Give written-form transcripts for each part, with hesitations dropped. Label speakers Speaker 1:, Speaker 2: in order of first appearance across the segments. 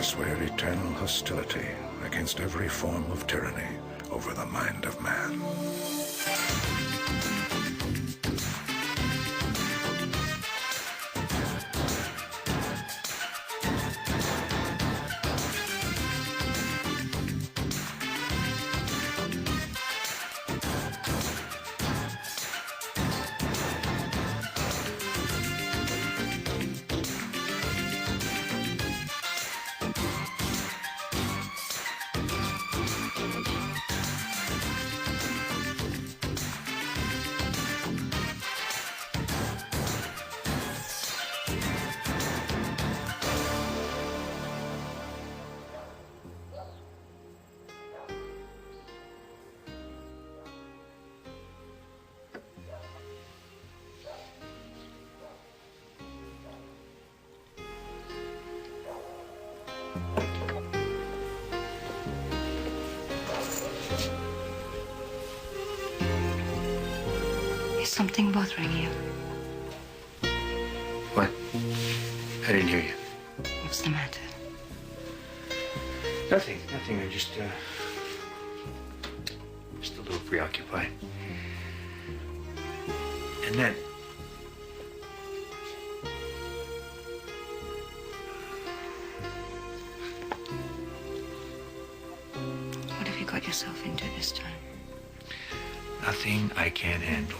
Speaker 1: swear eternal hostility against every form of tyranny over the mind of man.
Speaker 2: Is something bothering you?
Speaker 3: What? I didn't hear you.
Speaker 2: What's the matter?
Speaker 3: Nothing. I'm just a little preoccupied. And then,
Speaker 2: What have you got yourself into this time?
Speaker 3: nothing I can't handle.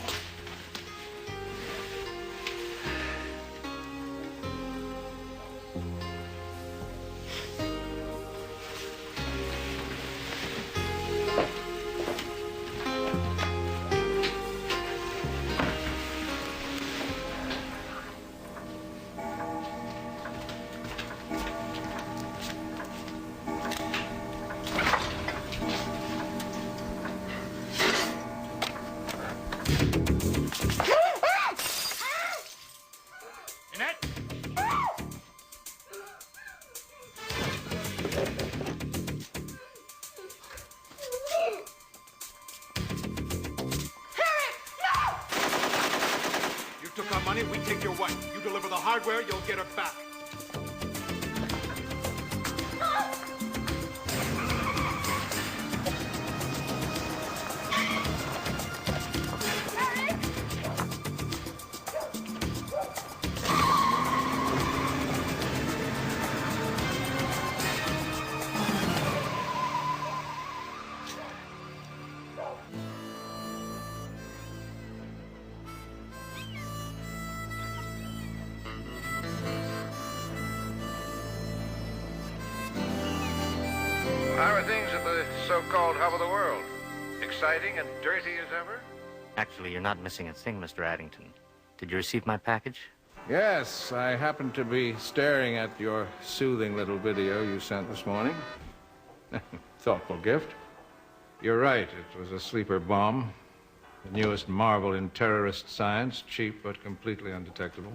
Speaker 4: We take your wife. You deliver the hardware, you'll get her back.
Speaker 5: How are things at the so-called hub of the world? Exciting and dirty as ever?
Speaker 6: Actually, you're not missing a thing, Mr. Addington. Did you receive my package?
Speaker 5: Yes, I happened to be staring at your soothing little video you sent this morning. Thoughtful gift. You're right, it was a sleeper bomb. The newest marvel in terrorist science, cheap but completely undetectable.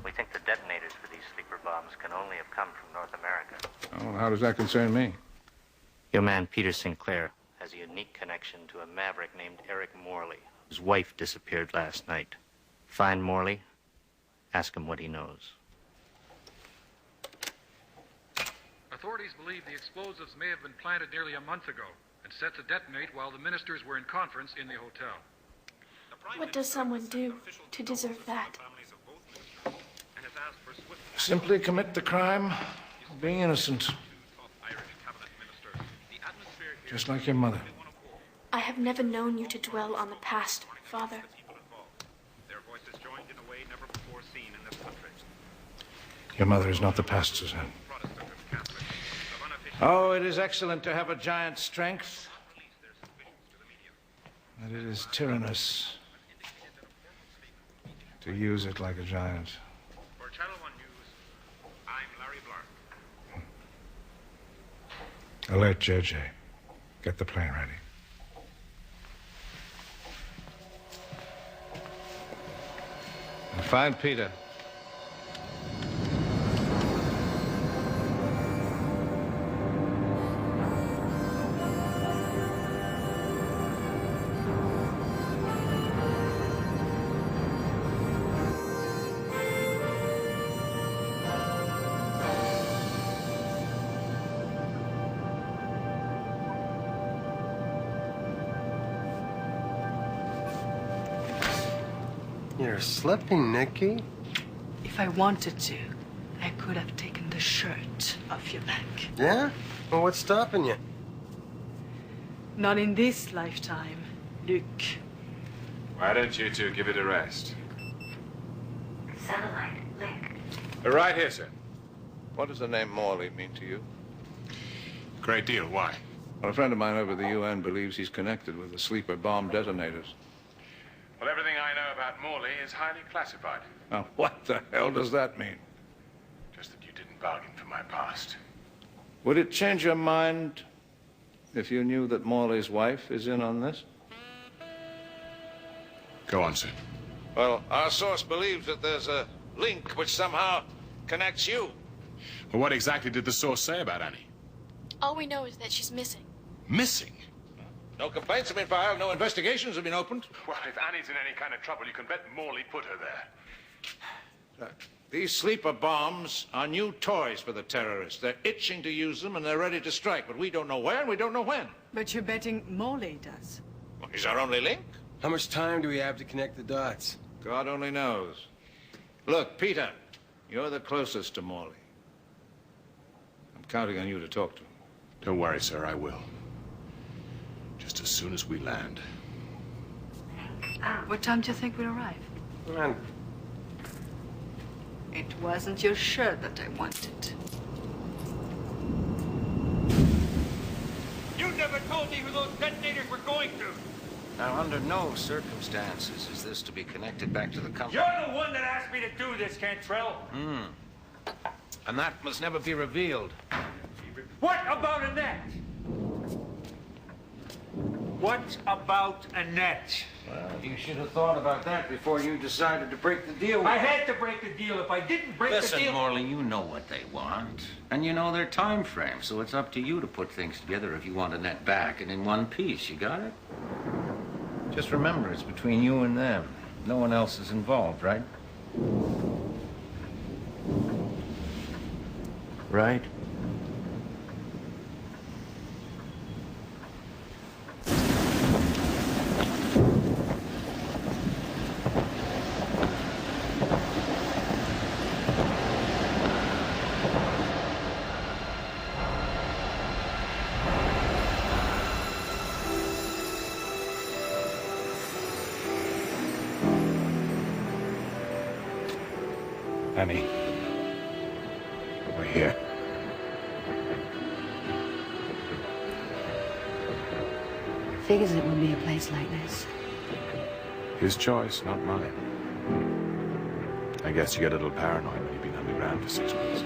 Speaker 6: We think the detonators for these sleeper bombs can only have come from North America.
Speaker 5: Oh, how does that concern me?
Speaker 6: Your man, Peter Sinclair, has a unique connection to a maverick named Eric Morley, whose wife disappeared last night. Find Morley, ask him what he knows.
Speaker 7: Authorities believe the explosives may have been planted nearly a month ago and set to detonate while the ministers were in conference in the hotel.
Speaker 8: What does someone do to deserve that?
Speaker 1: Simply commit the crime of being innocent. Just like your mother.
Speaker 8: I have never known you to dwell on the past, Father.
Speaker 1: Your mother is not the past, Suzanne. Oh, it is excellent to have a giant's strength. But it is tyrannous to use it like a giant.
Speaker 7: For Channel 1 News, I'm Larry Blark.
Speaker 1: Alert JJ. Get the plane ready.
Speaker 5: And find Peter.
Speaker 9: You're slipping, Nikki.
Speaker 10: If I wanted to, I could have taken the shirt off your back.
Speaker 9: Yeah? Well, what's stopping you?
Speaker 10: Not in this lifetime, Luke.
Speaker 11: Why don't you two give it a rest?
Speaker 2: Satellite link.
Speaker 11: Right here, sir.
Speaker 5: What does the name Morley mean to you?
Speaker 11: Great deal. Why?
Speaker 5: Well, a friend of mine over at the UN believes he's connected with the sleeper bomb detonators.
Speaker 11: Well, everything I know about Morley is highly classified.
Speaker 5: Now, what the hell does that mean?
Speaker 11: Just that you didn't bargain for my past.
Speaker 5: Would it change your mind if you knew that Morley's wife is in on this?
Speaker 11: Go on, sir.
Speaker 5: Well, our source believes that there's a link which somehow connects you.
Speaker 11: Well, what exactly did the source say about Annie?
Speaker 8: All we know is that she's missing.
Speaker 11: Missing?
Speaker 5: No complaints have been filed, no investigations have been opened.
Speaker 11: Well, if Annie's in any kind of trouble, you can bet Morley put her there.
Speaker 5: Look, these sleeper bombs are new toys for the terrorists. They're itching to use them and they're ready to strike, but we don't know where and we don't know when.
Speaker 10: But you're betting Morley does.
Speaker 5: Well, he's our only link.
Speaker 9: How much time do we have to connect the dots?
Speaker 5: God only knows. Look, Peter, you're the closest to Morley. I'm counting on you to talk to him.
Speaker 11: Don't worry, sir, I will. Just as soon as we land.
Speaker 10: What time do you think we'll arrive?
Speaker 9: Man,
Speaker 10: It wasn't your shirt that I wanted.
Speaker 4: You never told me who those detonators were going to.
Speaker 12: Now, under no circumstances is this to be connected back to the company.
Speaker 4: You're the one that asked me to do this, Cantrell.
Speaker 12: And that must never be revealed.
Speaker 4: What about Annette? What about Annette?
Speaker 12: Well, you should have thought about that before you decided to break the deal with
Speaker 4: I
Speaker 12: them.
Speaker 4: had to break the deal. If I didn't break the
Speaker 12: Listen,
Speaker 4: deal...
Speaker 12: Morley, you know what they want. And you know their time frame, so it's up to you to put things together if you want Annette back and in one piece. You got it? Just remember, it's between you and them. No one else is involved, right? Right?
Speaker 11: Annie. We're here.
Speaker 2: Figures it would be a place like this.
Speaker 11: His choice, not mine. I guess you get a little paranoid when you've been underground for 6 months.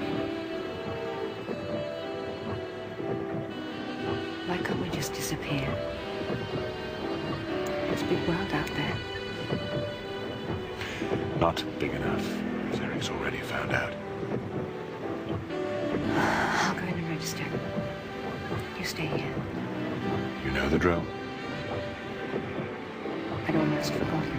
Speaker 2: Why can't we just disappear? It's a big world out there.
Speaker 11: Not big enough, as Eric's already found out.
Speaker 2: I'll go in and register. You stay here.
Speaker 11: You know the drill.
Speaker 2: I'd almost forgotten.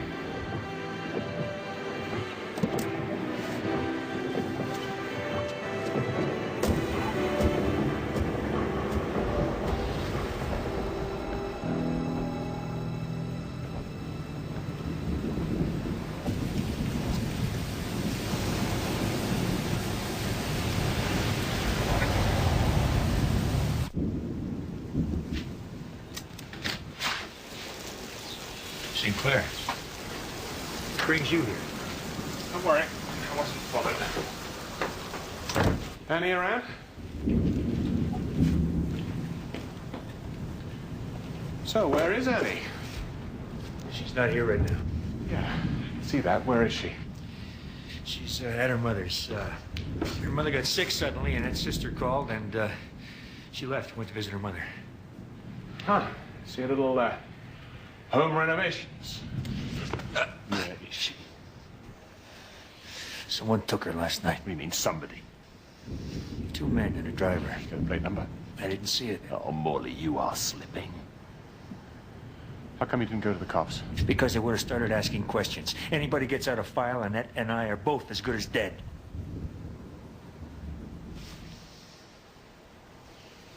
Speaker 3: Sinclair. What brings you here?
Speaker 11: Don't worry, I wasn't bothered. Annie around? So, where is Annie?
Speaker 3: She's not here right now.
Speaker 11: Yeah, see that. Where is she?
Speaker 3: She's at her mother's. Her mother got sick suddenly, and her sister called, and she left, went to visit her mother.
Speaker 11: Huh. See a little, home renovations. Where is she?
Speaker 3: Someone took her last night.
Speaker 11: We mean somebody.
Speaker 3: 2 men and a driver.
Speaker 11: Got a plate number?
Speaker 3: I didn't see it.
Speaker 11: Oh, Morley, you are slipping. How come you didn't go to the cops?
Speaker 3: Because they would have started asking questions. Anybody gets out of file, Annette and I are both as good as dead.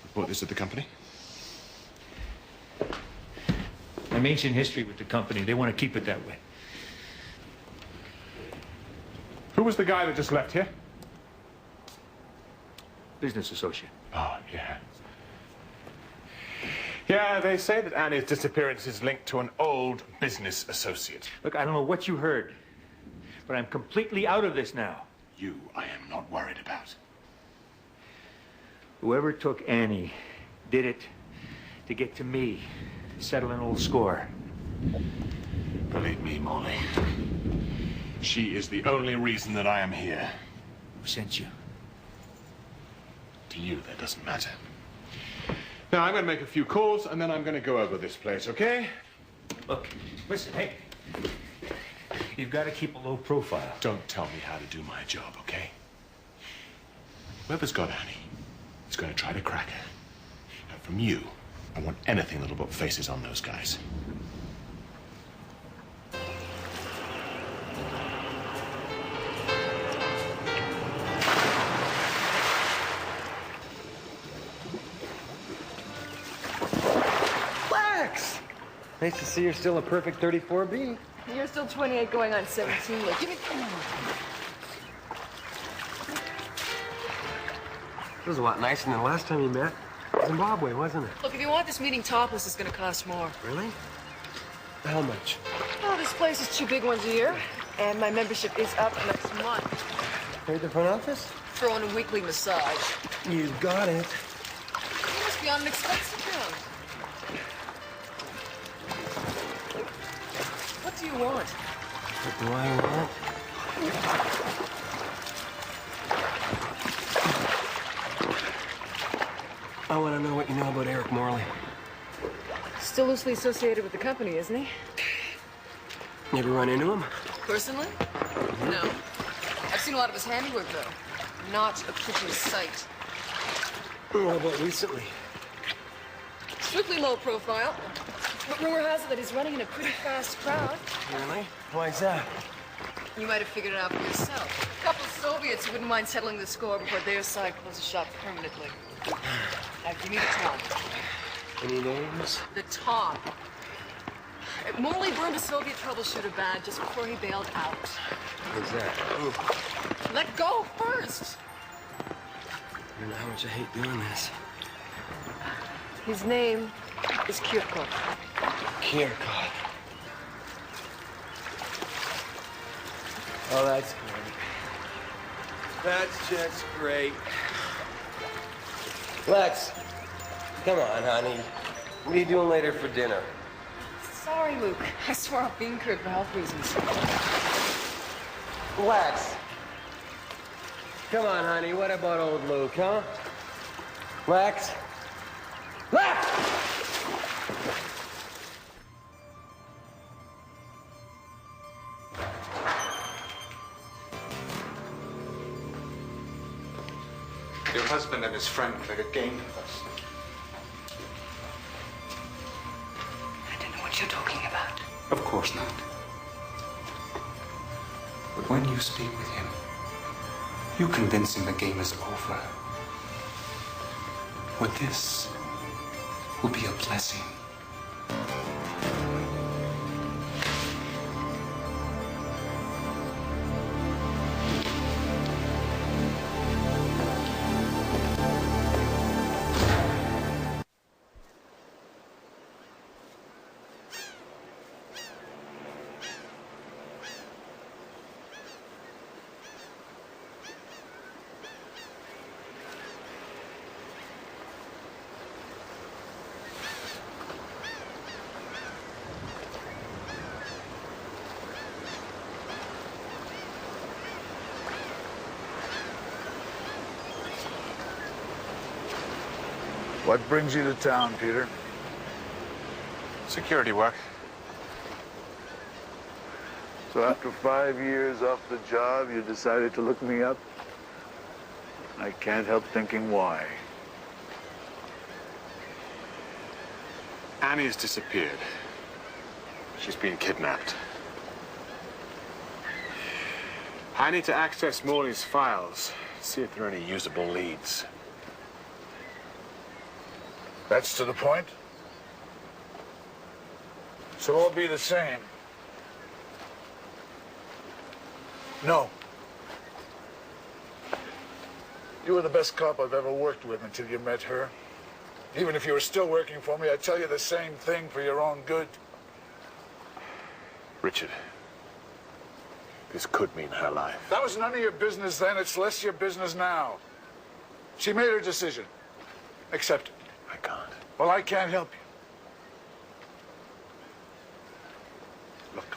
Speaker 11: Report this at the company?
Speaker 3: I'm ancient history with the company. They want to keep it that way.
Speaker 11: Who was the guy that just left here?
Speaker 3: Business associate.
Speaker 11: Oh, yeah. Yeah, they say that Annie's disappearance is linked to an old business associate.
Speaker 3: Look, I don't know what you heard, but I'm completely out of this now.
Speaker 11: You, I am not worried about.
Speaker 3: Whoever took Annie did it to get to me, settle an old score.
Speaker 11: Believe me, Morley. She is the only reason that I am here.
Speaker 3: Who sent you?
Speaker 11: To you, that doesn't matter. Now, I'm going to make a few calls, and then I'm going to go over this place, okay?
Speaker 3: Look, listen, hey. You've got to keep a low profile.
Speaker 11: Don't tell me how to do my job, okay? Whoever's got Annie is going to try to crack her. And from you, I want anything that'll put faces on those guys.
Speaker 9: Nice to see you're still a perfect 34B.
Speaker 10: You're still 28 going on 17. Like, give me...
Speaker 9: It was a lot nicer than the last time you met. Zimbabwe, wasn't it?
Speaker 10: Look, if you want this meeting topless, it's going to cost more.
Speaker 9: Really? How much?
Speaker 10: Oh, this place is 2 big ones a year, and my membership is up next month.
Speaker 9: Paid the front office?
Speaker 10: Throw in a weekly massage.
Speaker 9: You got it.
Speaker 10: You must be on an expensive account. What do you want?
Speaker 9: What do I want? I want to know what you know about Eric Morley.
Speaker 10: Still loosely associated with the company, isn't he?
Speaker 9: You ever run into him?
Speaker 10: Personally? No. I've seen a lot of his handiwork, though. Not a pretty sight.
Speaker 9: What about recently?
Speaker 10: Strictly low profile. But rumor has it that he's running in a pretty fast crowd.
Speaker 9: Really? Why's that?
Speaker 10: You might have figured it out for yourself. A couple of Soviets who wouldn't mind settling the score before their side closes shop permanently. Now, give me the top.
Speaker 9: Any names?
Speaker 10: The top. Morley burned a Soviet troubleshooter badge just before he bailed out.
Speaker 9: Who's that? Ooh.
Speaker 10: Let go first!
Speaker 9: I don't know how much I hate doing this.
Speaker 10: His name is Kirkov.
Speaker 9: Kirkov. Oh, that's great. That's just great. Lex, come on, honey. What are you doing later for dinner?
Speaker 10: Sorry, Luke. I swore off being Kirk for health reasons.
Speaker 9: Lex. Come on, honey. What about old Luke, huh? Lex. Lex!
Speaker 13: Your husband and his friend played a game with us.
Speaker 2: I don't know what you're talking about.
Speaker 13: Of course not. But when you speak with him, you convince him the game is over. Well, this will be a blessing.
Speaker 1: What brings you to town, Peter?
Speaker 11: Security work.
Speaker 1: So after 5 years off the job, you decided to look me up? I can't help thinking why.
Speaker 11: Annie's disappeared. She's been kidnapped. I need to access Morley's files, see if there are any usable leads.
Speaker 1: That's to the point? So it'll be the same. No. You were the best cop I've ever worked with until you met her. Even if you were still working for me, I'd tell you the same thing for your own good.
Speaker 11: Richard, this could mean her life.
Speaker 1: That was none of your business then. It's less your business now. She made her decision. Accept it.
Speaker 11: I can't.
Speaker 1: Well, I can't help you. Look.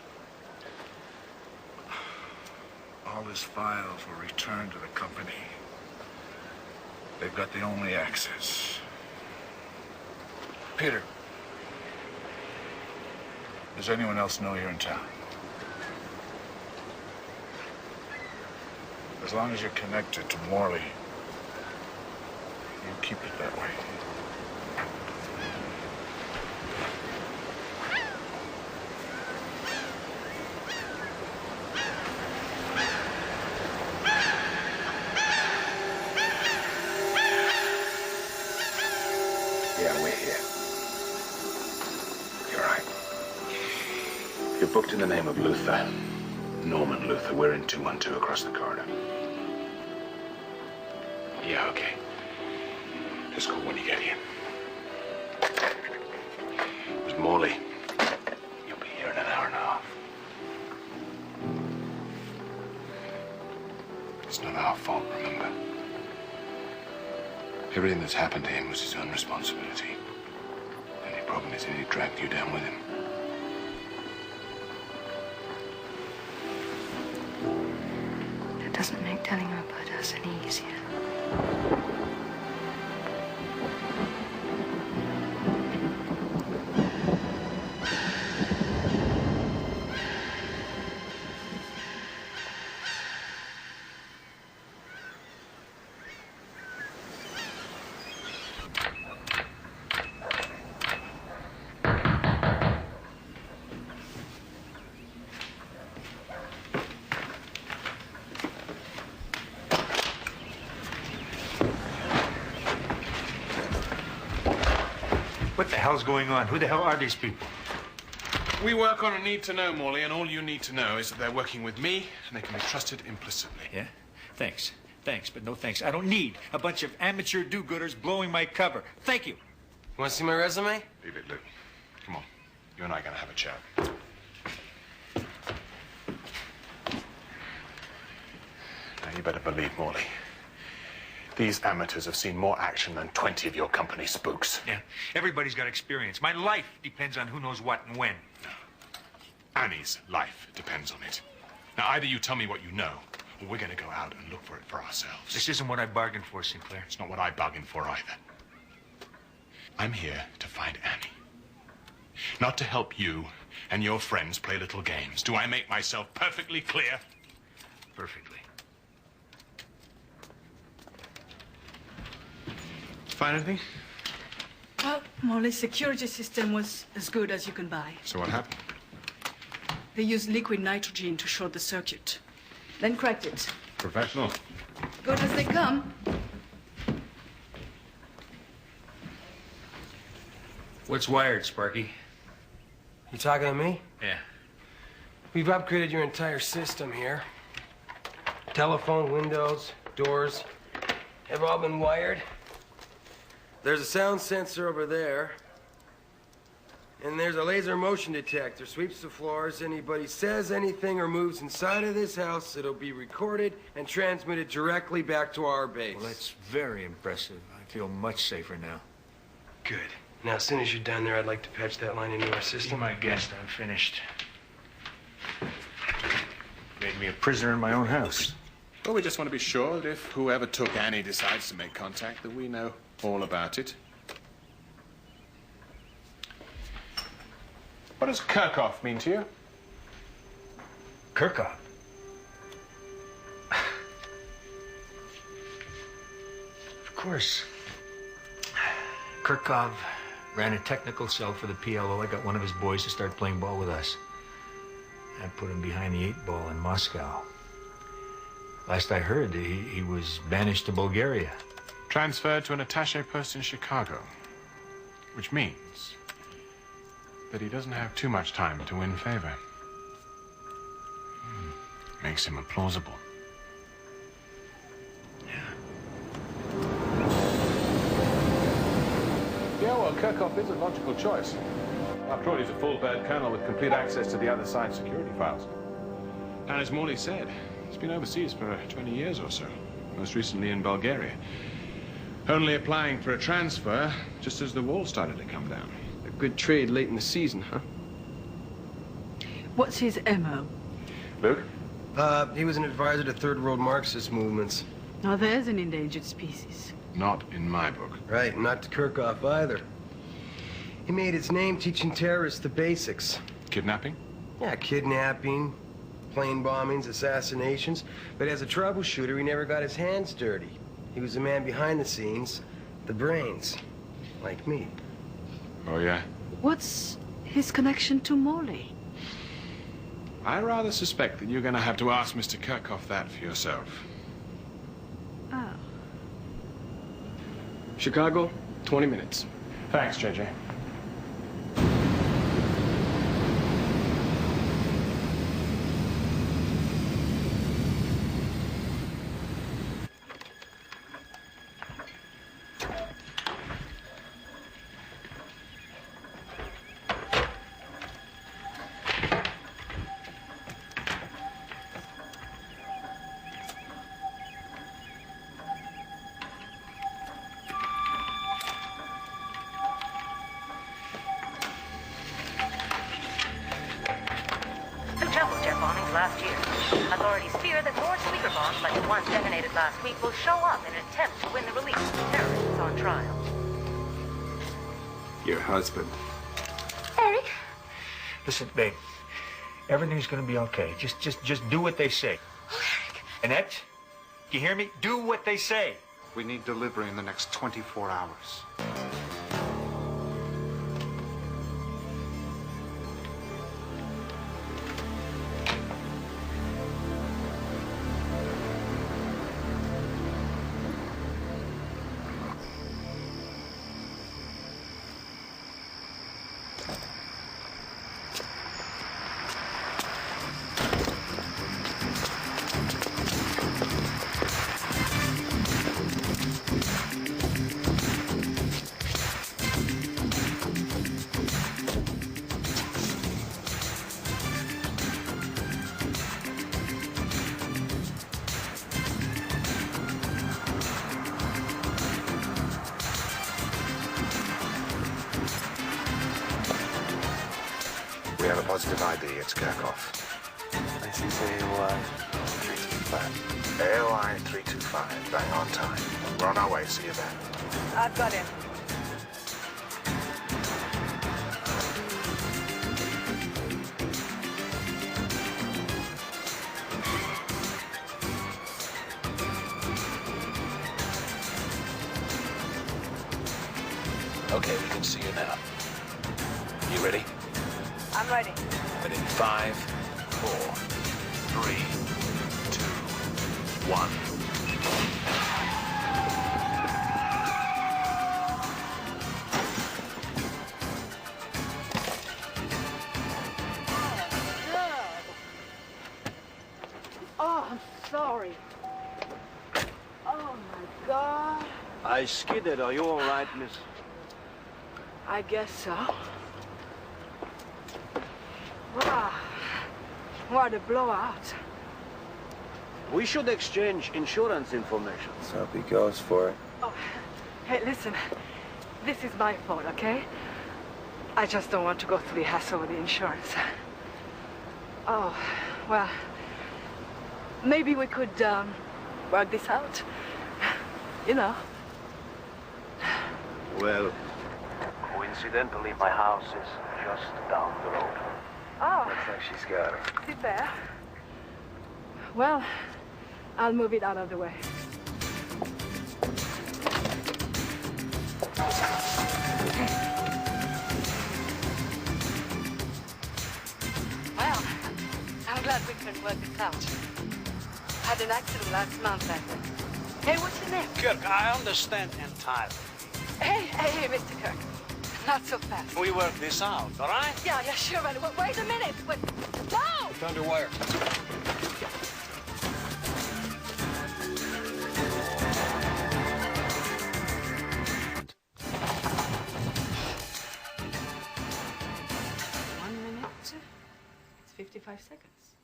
Speaker 1: All his files were returned to the company. They've got the only access. Peter, does anyone else know you're in town? As long as you're connected to Morley, you keep it that way.
Speaker 11: Yeah, we're here. You're right. You're booked in the name of Luther. Norman Luther. We're in 212 across the corridor. Yeah, okay. Just call when you get here. It was Morley. You'll be here in an hour and a half. It's not our fault, remember? Everything that's happened to him was his own responsibility. The only problem is that he dragged you down with him.
Speaker 2: That doesn't make telling her about us any easier.
Speaker 3: What the hell's going on? Who the hell are these people?
Speaker 11: We work on a need to know, Morley, and all you need to know is that they're working with me and they can be trusted implicitly.
Speaker 3: Yeah? Thanks. Thanks, but no thanks. I don't need a bunch of amateur do-gooders blowing my cover. Thank you.
Speaker 9: Want to see my resume?
Speaker 11: Leave it, Luke. Come on. You and I are going to have a chat. Now, you better believe, Morley. These amateurs have seen more action than 20 of your company spooks.
Speaker 3: Yeah, everybody's got experience. My life depends on who knows what and when.
Speaker 11: Annie's life depends on it. Now, either you tell me what you know, or we're going to go out and look for it for ourselves.
Speaker 3: This isn't what I bargained for, Sinclair.
Speaker 11: It's not what I bargained for either. I'm here to find Annie. Not to help you and your friends play little games. Do I make myself perfectly clear?
Speaker 3: Perfectly.
Speaker 11: Find anything?
Speaker 14: Well, Morley's security system was as good as you can buy.
Speaker 11: So what happened?
Speaker 14: They used liquid nitrogen to short the circuit, then cracked it.
Speaker 11: Professional.
Speaker 14: Good as they come.
Speaker 3: What's wired, Sparky?
Speaker 9: You talking to me?
Speaker 3: Yeah.
Speaker 9: We've upgraded your entire system here. Telephone, windows, doors, have all been wired. There's a sound sensor over there. And there's a laser motion detector. Sweeps the floors. Anybody says anything or moves inside of this house, it'll be recorded and transmitted directly back to our base.
Speaker 3: Well, that's very impressive. I feel much safer now.
Speaker 9: Good. Now, as soon as you're done there, I'd like to patch that line into our system.
Speaker 3: Be my guest. I'm finished. Made me a prisoner in my own house.
Speaker 11: Well, we just want to be sure that if whoever took Annie decides to make contact, that we know all about it. What does Kirchhoff mean to you?
Speaker 3: Kirchhoff? Of course. Kirchhoff ran a technical cell for the PLO. I got one of his boys to start playing ball with us. I put him behind the 8-ball in Moscow. Last I heard, he was banished to Bulgaria.
Speaker 11: Transferred to an attaché post in Chicago. Which means that he doesn't have too much time to win favor. Makes him implausible.
Speaker 3: Yeah.
Speaker 5: well, Kirchhoff is a logical choice. After all, he's a full-bird colonel with complete access to the other side's security files. And as Morley said, he's been overseas for 20 years or so, most recently in Bulgaria. Only applying for a transfer just as the wall started to come down.
Speaker 9: A good trade late in the season, huh?
Speaker 14: What's his MO?
Speaker 5: Luke?
Speaker 9: He was an advisor to third world Marxist movements.
Speaker 14: Now there's an endangered species.
Speaker 5: Not in my book.
Speaker 9: Right, not to Kirchhoff either. He made his name teaching terrorists the basics.
Speaker 5: Kidnapping?
Speaker 9: Yeah, kidnapping, plane bombings, assassinations. But as a troubleshooter, he never got his hands dirty. He was the man behind the scenes, the brains, like me.
Speaker 5: Oh, yeah?
Speaker 14: What's his connection to Morley?
Speaker 5: I rather suspect that you're going to have to ask Mr. Kirchhoff that for yourself.
Speaker 14: Oh.
Speaker 9: Chicago, 20 minutes.
Speaker 5: Thanks, JJ.
Speaker 15: Last year. Authorities fear that more sleeper bombs like the one detonated last week will show up in an attempt to win the release of terrorists on trial.
Speaker 13: Your husband.
Speaker 3: Eric? Listen, babe. Everything's gonna be okay. Just do what they say.
Speaker 15: Oh, Eric.
Speaker 3: Annette, you hear me? Do what they say.
Speaker 13: We need delivery in the next 24 hours.
Speaker 11: We have a positive ID. It's Kirchhoff.
Speaker 13: This is AOI 325.
Speaker 11: AOI 325. Bang on time. We're on our way. See you then.
Speaker 10: I've got him.
Speaker 11: Okay, we can see you now. You ready?
Speaker 10: I'm ready.
Speaker 11: And in 5, 4, 3, 2, 1.
Speaker 14: Oh, I'm sorry. Oh, my God.
Speaker 16: I skidded. Are you all right, miss?
Speaker 14: I guess so. Wow. What a blowout.
Speaker 16: We should exchange insurance information.
Speaker 13: So he goes for it.
Speaker 14: Oh, hey, listen. This is my fault, okay? I just don't want to go through the hassle with the insurance. Oh, well, maybe we could work this out. You know.
Speaker 16: Well, coincidentally, my house is just down the road.
Speaker 14: Oh.
Speaker 13: Looks like she's got it.
Speaker 14: Sit there. Well, I'll move it out of the way. Well, I'm glad we could work this out. Had an accident last month, I think. Hey, what's your name?
Speaker 16: Kirk, I understand entirely.
Speaker 14: Hey, Mr. Kirk. Not so fast.
Speaker 16: We work this out, all right?
Speaker 14: Yeah, sure, but wait a minute. Wait. No!
Speaker 9: It's under wire.
Speaker 14: 45 seconds.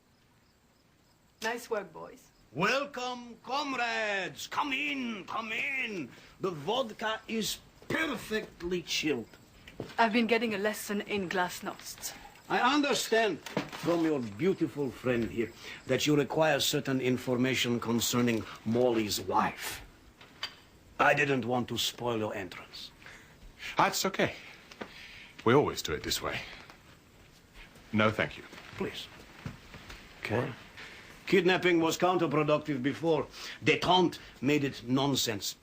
Speaker 14: Nice work, boys.
Speaker 17: Welcome, comrades. Come in, come in. The vodka is perfectly chilled.
Speaker 14: I've been getting a lesson in glasnost.
Speaker 17: I understand from your beautiful friend here that you require certain information concerning Morley's wife. I didn't want to spoil your entrance.
Speaker 11: That's okay. We always do it this way. No, thank you.
Speaker 17: Please. Okay. Kidnapping was counterproductive before. Détente made it nonsense.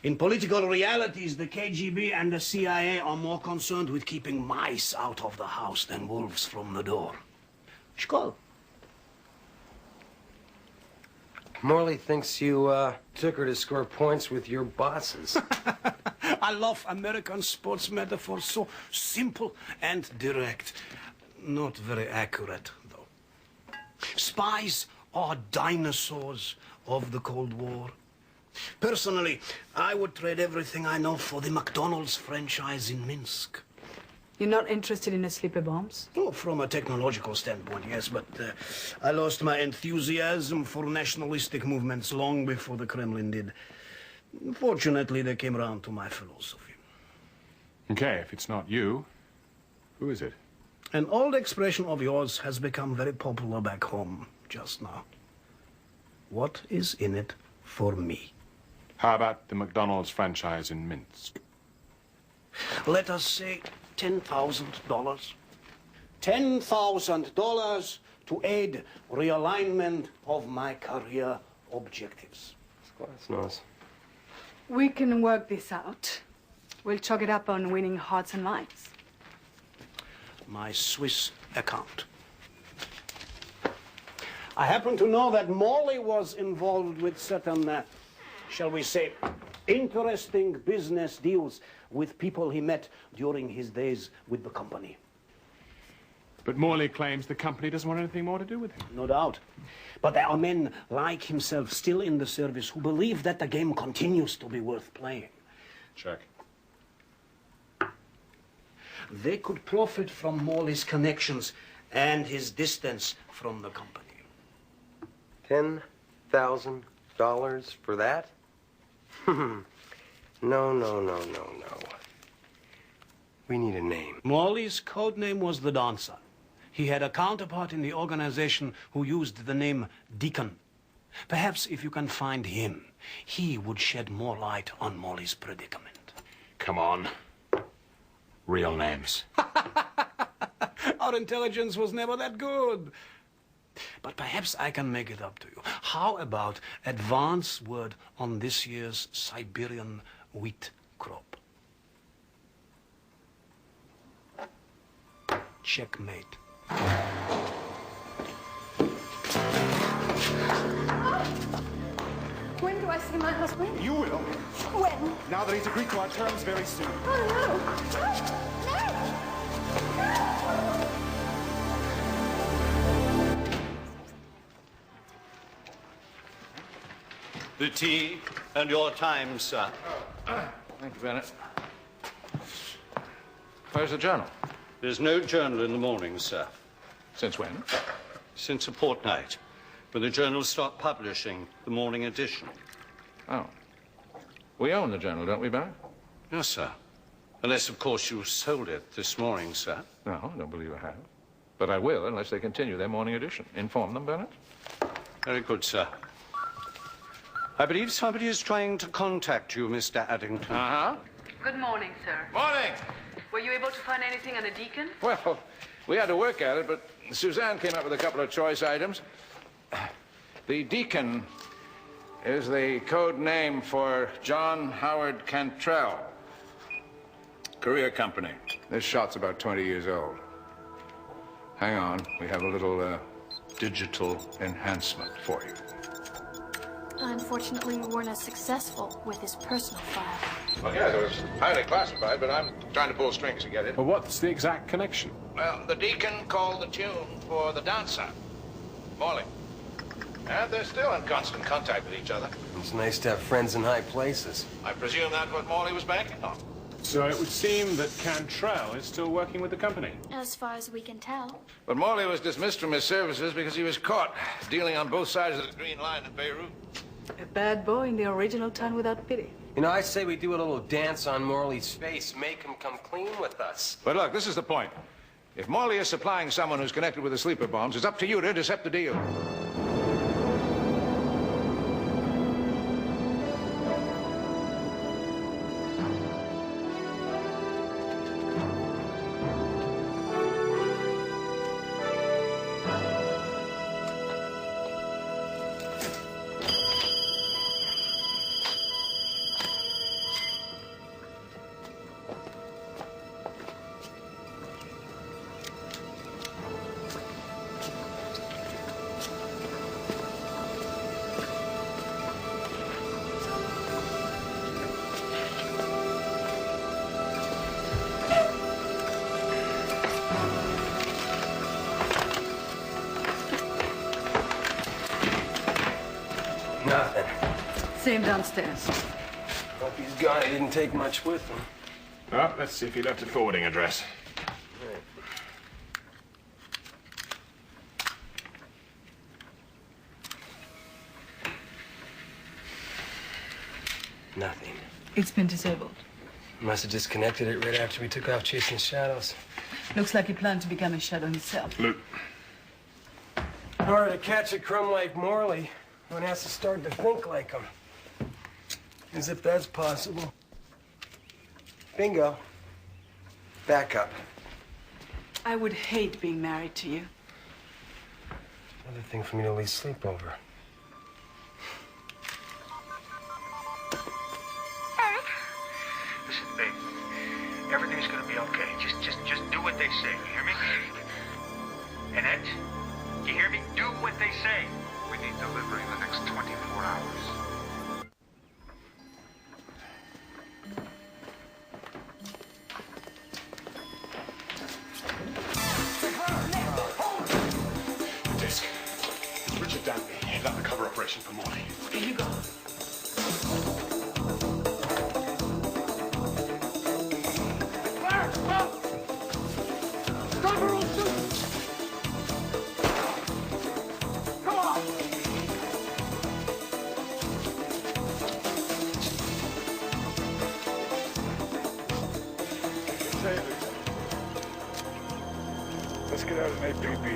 Speaker 17: In political realities, the KGB and the CIA are more concerned with keeping mice out of the house than wolves from the door. Skål.
Speaker 9: Morley thinks you took her to score points with your bosses.
Speaker 17: I love American sports metaphors, so simple and direct. Not very accurate, though. Spies are dinosaurs of the Cold War. Personally, I would trade everything I know for the McDonald's franchise in Minsk.
Speaker 14: You're not interested in the sleeper bombs?
Speaker 17: Oh, from a technological standpoint, yes, but I lost my enthusiasm for nationalistic movements long before the Kremlin did. Fortunately, they came around to my philosophy.
Speaker 11: Okay, if it's not you, who is it?
Speaker 17: An old expression of yours has become very popular back home just now. What is in it for me?
Speaker 11: How about the McDonald's franchise in Minsk?
Speaker 17: Let us say $10,000. $10,000 to aid realignment of my career objectives.
Speaker 9: That's nice.
Speaker 14: We can work this out. We'll chalk it up on winning hearts and minds.
Speaker 17: My Swiss account. I happen to know that Morley was involved with certain, shall we say, interesting business deals with people he met during his days with the company.
Speaker 11: But Morley claims the company doesn't want anything more to do with him.
Speaker 17: No doubt. But there are men like himself still in the service who believe that the game continues to be worth playing.
Speaker 11: Check.
Speaker 17: They could profit from Morley's connections and his distance from the company.
Speaker 9: $10,000 for that? No. We need a name.
Speaker 17: Morley's code name was the Dancer. He had a counterpart in the organization who used the name Deacon. Perhaps if you can find him, he would shed more light on Morley's predicament.
Speaker 11: Come on. Real names.
Speaker 17: Our intelligence was never that good. But perhaps I can make it up to you. How about advance word on this year's Siberian wheat crop? Checkmate.
Speaker 8: When do I see my husband?
Speaker 4: You will.
Speaker 8: When?
Speaker 4: Now that he's agreed to our terms very soon.
Speaker 8: Oh, no.
Speaker 18: The tea and your time, sir.
Speaker 5: Thank you, Bennett. Where's the journal?
Speaker 18: There's no journal in the morning, sir.
Speaker 5: Since when?
Speaker 18: Since a fortnight, when the journal stopped publishing the morning edition.
Speaker 5: Oh. We own the journal, don't we, Bennett?
Speaker 18: Yes, sir. Unless, of course, you sold it this morning, sir.
Speaker 5: No, I don't believe I have. But I will unless they continue their morning edition. Inform them, Bennett.
Speaker 18: Very good, sir. I believe somebody is trying to contact you, Mr. Addington.
Speaker 5: Uh-huh.
Speaker 14: Good morning, sir.
Speaker 5: Morning!
Speaker 14: Were you able to find anything on the Deacon?
Speaker 5: Well, we had to work at it, but Suzanne came up with a couple of choice items. The Deacon is the code name for John Howard Cantrell. Career company. This shot's about 20 years old. Hang on, we have a little digital enhancement for you.
Speaker 8: Unfortunately, we weren't as successful with his personal file.
Speaker 5: Well, yes, it was highly classified, but I'm trying to pull strings to get it.
Speaker 11: Well, what's the exact connection?
Speaker 5: Well, the Deacon called the tune for the dancer, Morley. And they're still in constant contact with each other.
Speaker 9: It's nice to have friends in high places.
Speaker 5: I presume that's what Morley was banking on.
Speaker 11: So it would seem that Cantrell is still working with the company.
Speaker 8: As far as we can tell.
Speaker 12: But Morley was dismissed from his services because he was caught dealing on both sides of the Green Line in Beirut.
Speaker 14: A bad boy in the original Town Without Pity.
Speaker 9: You know, I say we do a little dance on Morley's face, make him come clean with us.
Speaker 5: But look, this is the point. If Morley is supplying someone who's connected with the sleeper bombs, it's up to you to intercept the deal.
Speaker 9: Nothing.
Speaker 14: Same downstairs.
Speaker 9: Hope he's gone. He didn't take much with him.
Speaker 11: Well, let's see if he left a forwarding address.
Speaker 9: Nothing.
Speaker 14: It's been disabled.
Speaker 9: Must have disconnected it right after we took off chasing shadows.
Speaker 14: Looks like he planned to become a shadow himself.
Speaker 11: Luke.
Speaker 9: In order to catch a crumb like Morley, one has to start to think like him. As if that's possible. Bingo. Back up.
Speaker 14: I would hate being married to you.
Speaker 9: Another thing for me to leave sleep over.
Speaker 3: Listen, babe. Everything's gonna be okay. Just do what they say. You hear me? Annette, you hear me? Do what they say.
Speaker 7: We need delivery in the next 24 hours.
Speaker 11: The disc. It's Richard Danby. Head up the cover operation for Morley.
Speaker 14: Here you go.
Speaker 1: Let's get out an APB.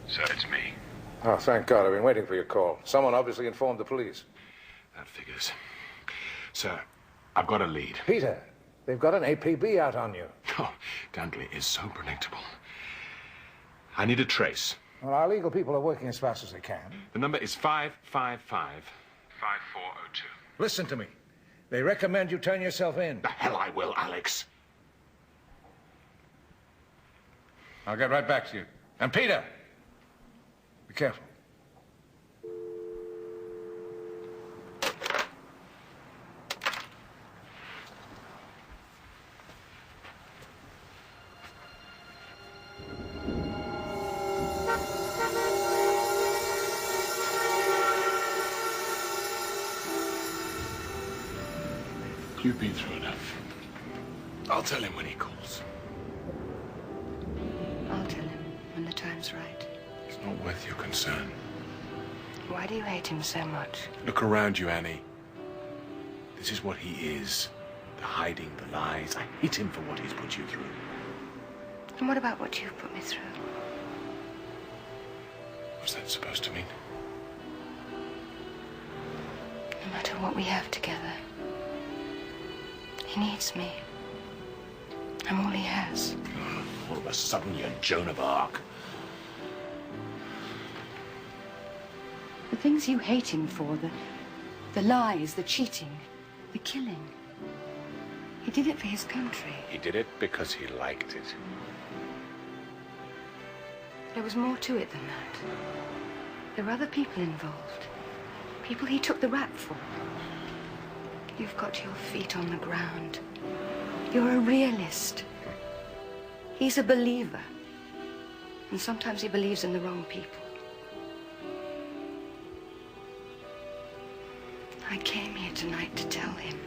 Speaker 11: So it's me.
Speaker 5: Oh, thank God. I've been waiting for your call. Someone obviously informed the police.
Speaker 11: That figures. Sir, I've got a lead.
Speaker 5: Peter, they've got an APB out on you.
Speaker 11: Oh, Dantley is so predictable. I need a trace.
Speaker 5: Well, our legal people are working as fast as they can.
Speaker 11: The number is 555-5402.
Speaker 5: Listen to me. They recommend you turn yourself in.
Speaker 11: The hell I will, Alex.
Speaker 5: I'll get right back to you. And Peter, be careful.
Speaker 11: You've been through enough. I'll tell him when he calls.
Speaker 2: I'll tell him when the time's right.
Speaker 11: It's not worth your concern.
Speaker 2: Why do you hate him so much?
Speaker 11: Look around you, Annie. This is what he is. The hiding, the lies. I hate him for what he's put you through.
Speaker 2: And what about what you've put me through?
Speaker 11: What's that supposed to mean?
Speaker 2: No matter what we have together, he needs me. I'm all he has.
Speaker 11: All of a sudden, you're Joan of Arc.
Speaker 2: The things you hate him for, the lies, the cheating, the killing. He did it for his country.
Speaker 11: He did it because he liked it.
Speaker 2: There was more to it than that. There were other people involved. People he took the rap for. You've got your feet on the ground. You're a realist. He's a believer. And sometimes he believes in the wrong people. I came here tonight to tell him.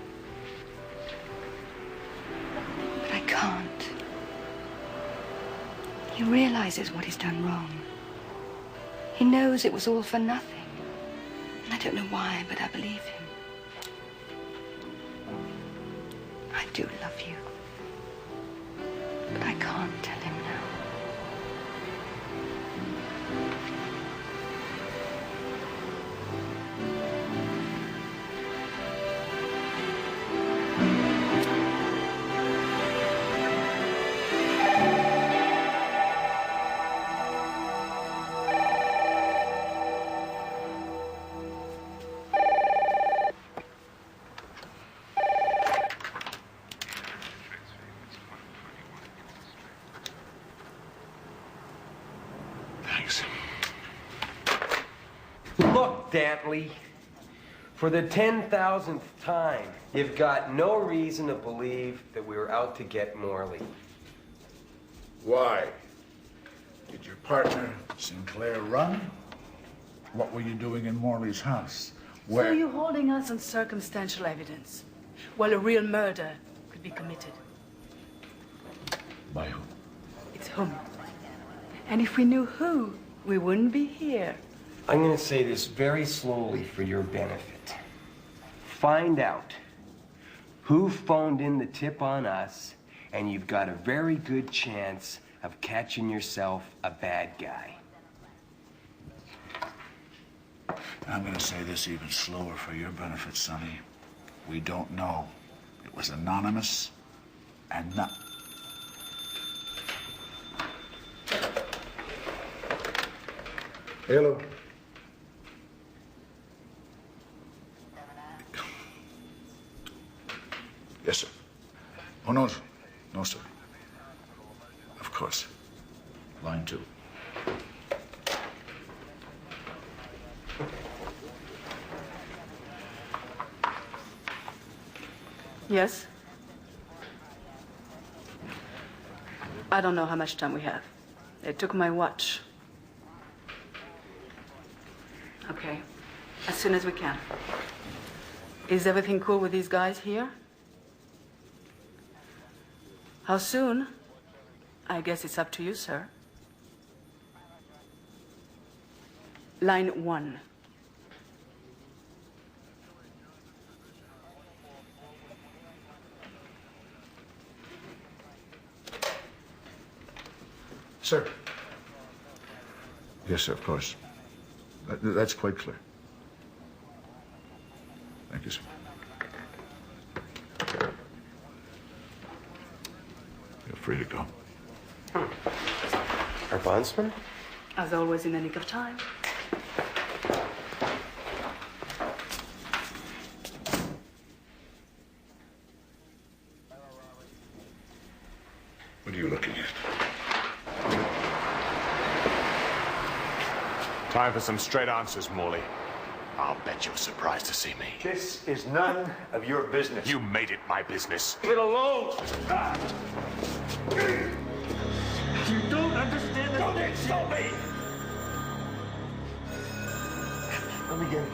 Speaker 2: But I can't. He realizes what he's done wrong. He knows it was all for nothing. And I don't know why, but I believe him. I do love you. But I can't tell him now.
Speaker 9: Look, Dantley, for the 10,000th time, you've got no reason to believe that we were out to get Morley.
Speaker 1: Why? Did your partner, Sinclair, run? What were you doing in Morley's house?
Speaker 10: So you're holding us on circumstantial evidence, while a real murder could be committed.
Speaker 1: By who?
Speaker 10: It's whom. And if we knew who, we wouldn't be here.
Speaker 9: I'm going to say this very slowly for your benefit. Find out who phoned in the tip on us, and you've got a very good chance of catching yourself a bad guy.
Speaker 1: I'm going to say this even slower for your benefit, Sonny. We don't know. It was anonymous and not... Hello. Yes, sir. Oh, no, sir. No, sir. Of course. Line 2.
Speaker 10: Yes? I don't know how much time we have. They took my watch. Okay. As soon as we can. Is everything cool with these guys here? How soon? I guess it's up to you, sir. Line 1.
Speaker 1: Sir. Yes, sir, of course. That's quite clear. Thank you, sir. You're free to go.
Speaker 9: Our bondsman?
Speaker 10: As always, in the nick of time.
Speaker 1: What are you looking at?
Speaker 11: Time for some straight answers, Morley. I'll bet you're surprised to see me.
Speaker 3: This is none of your business.
Speaker 11: You made it my business.
Speaker 3: Leave it alone! You don't understand the... Don't insult me! Let me get it.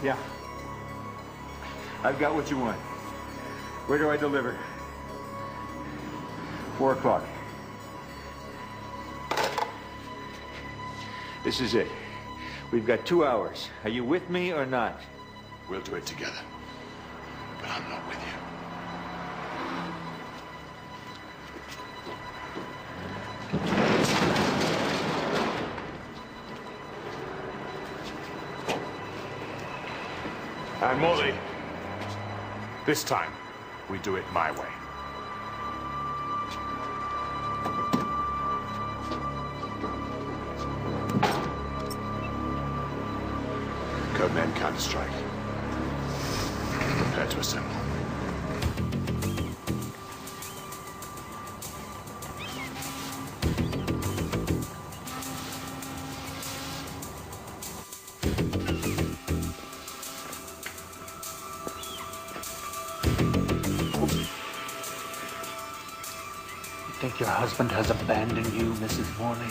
Speaker 3: Yeah. I've got what you want. Where do I deliver? 4 o'clock. This is it. We've got 2 hours. Are you with me or not?
Speaker 11: We'll do it together. But I'm not with you. And Morley, this time, we do it my way. Codename Counterstrike. Prepare to assemble.
Speaker 13: Your husband has abandoned you, Mrs. Morley.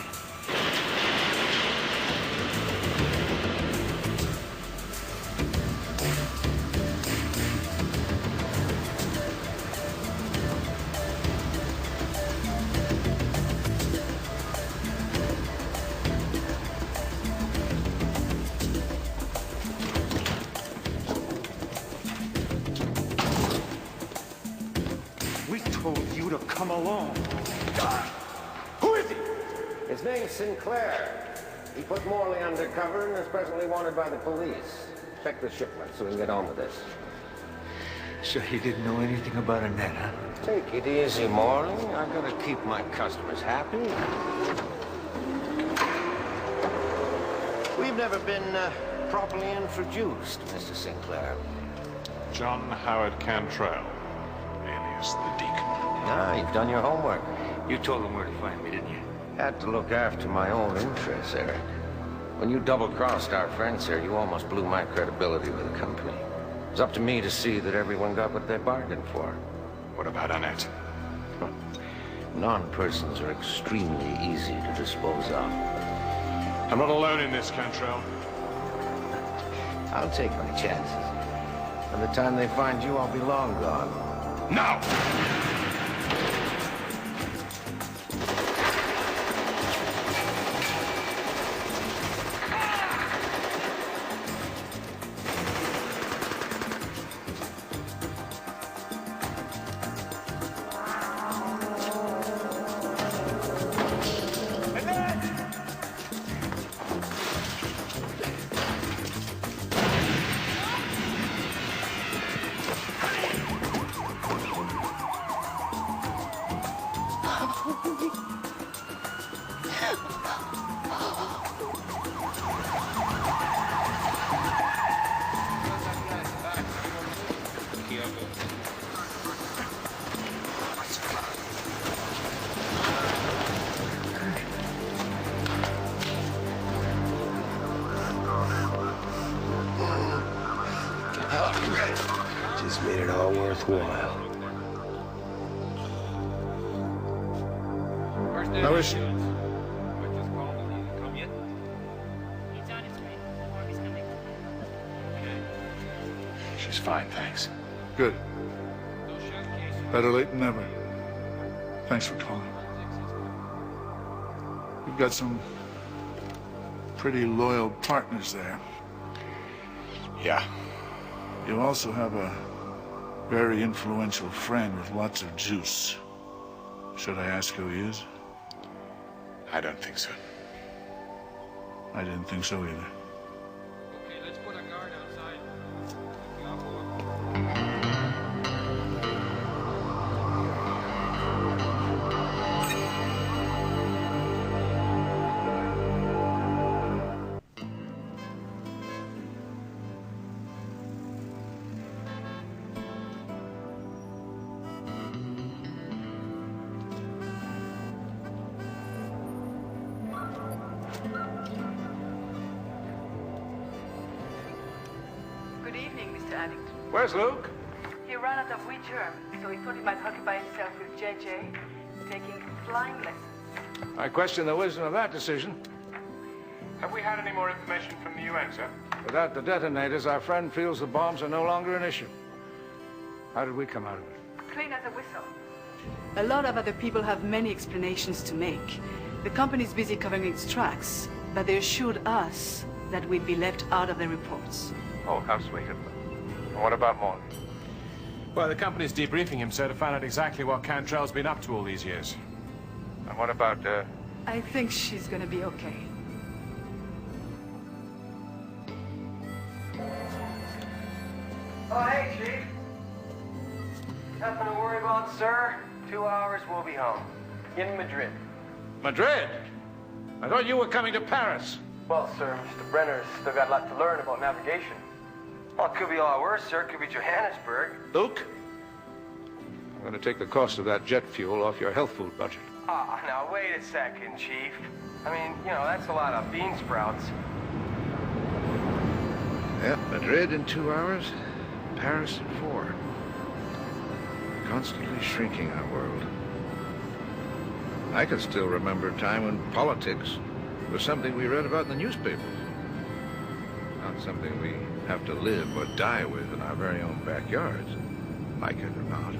Speaker 19: We told you to come along. Who is he?
Speaker 12: His name's Sinclair. He put Morley undercover and is presently wanted by the police. Check the shipment so we can get on with this.
Speaker 3: So he didn't know anything about Annette, huh?
Speaker 12: Take it easy, Morley. I gotta keep my customers happy. We've never been properly introduced, Mr. Sinclair.
Speaker 11: John Howard Cantrell, alias the Deacon.
Speaker 12: Ah, you've done your homework.
Speaker 3: You told him where to find me, didn't you?
Speaker 12: Had to look after my own interests, Eric. When you double-crossed our friends here, you almost blew my credibility with the company. It was up to me to see that everyone got what they bargained for.
Speaker 11: What about Annette?
Speaker 12: Non-persons are extremely easy to dispose of.
Speaker 11: I'm not alone in this, Cantrell.
Speaker 12: I'll take my chances. By the time they find you, I'll be long gone.
Speaker 11: Now!
Speaker 20: Just made it all worthwhile.
Speaker 11: How is she? She's fine, thanks.
Speaker 1: Good. Better late than never. Thanks for calling. You've got some pretty loyal partners there.
Speaker 11: Yeah.
Speaker 1: You also have a very influential friend with lots of juice. Should I ask who he is?
Speaker 11: I don't think so.
Speaker 1: I didn't think so either.
Speaker 7: Okay, let's put a guard outside.
Speaker 14: Good evening, Mr. Addington.
Speaker 5: Where's Luke?
Speaker 14: He ran out of wheat germ, so he thought he might occupy himself with JJ, taking flying lessons.
Speaker 5: I question the wisdom of that decision.
Speaker 11: Have we had any more information from the UN, sir?
Speaker 5: Without the detonators, our friend feels the bombs are no longer an issue. How did we come out of it?
Speaker 14: Clean as a whistle. A lot of other people have many explanations to make. The company's busy covering its tracks, but they assured us that we'd be left out of their reports.
Speaker 11: Oh, how sweet of them. And what about Morley? Well, the company's debriefing him, sir, to find out exactly what Cantrell's been up to all these years. And what about,
Speaker 14: I think she's gonna be okay.
Speaker 9: Oh, hey, Chief. Nothing to worry about, sir. 2 hours, we'll be home. In Madrid.
Speaker 5: Madrid? I thought you were coming to Paris.
Speaker 9: Well, sir, Mr. Brenner's still got a lot to learn about navigation. Well, it could be a lot worse, sir. It could be Johannesburg.
Speaker 5: Luke? I'm going to take the cost of that jet fuel off your health food budget.
Speaker 9: Ah, now, wait a second, Chief. I mean, you know, that's a lot of bean sprouts.
Speaker 12: Yep, Madrid in 2 hours, Paris in 4. Constantly shrinking, our world.
Speaker 5: I can still remember a time when politics was something we read about in the newspapers. Not something we have to live or die with in our very own backyards, like it or not.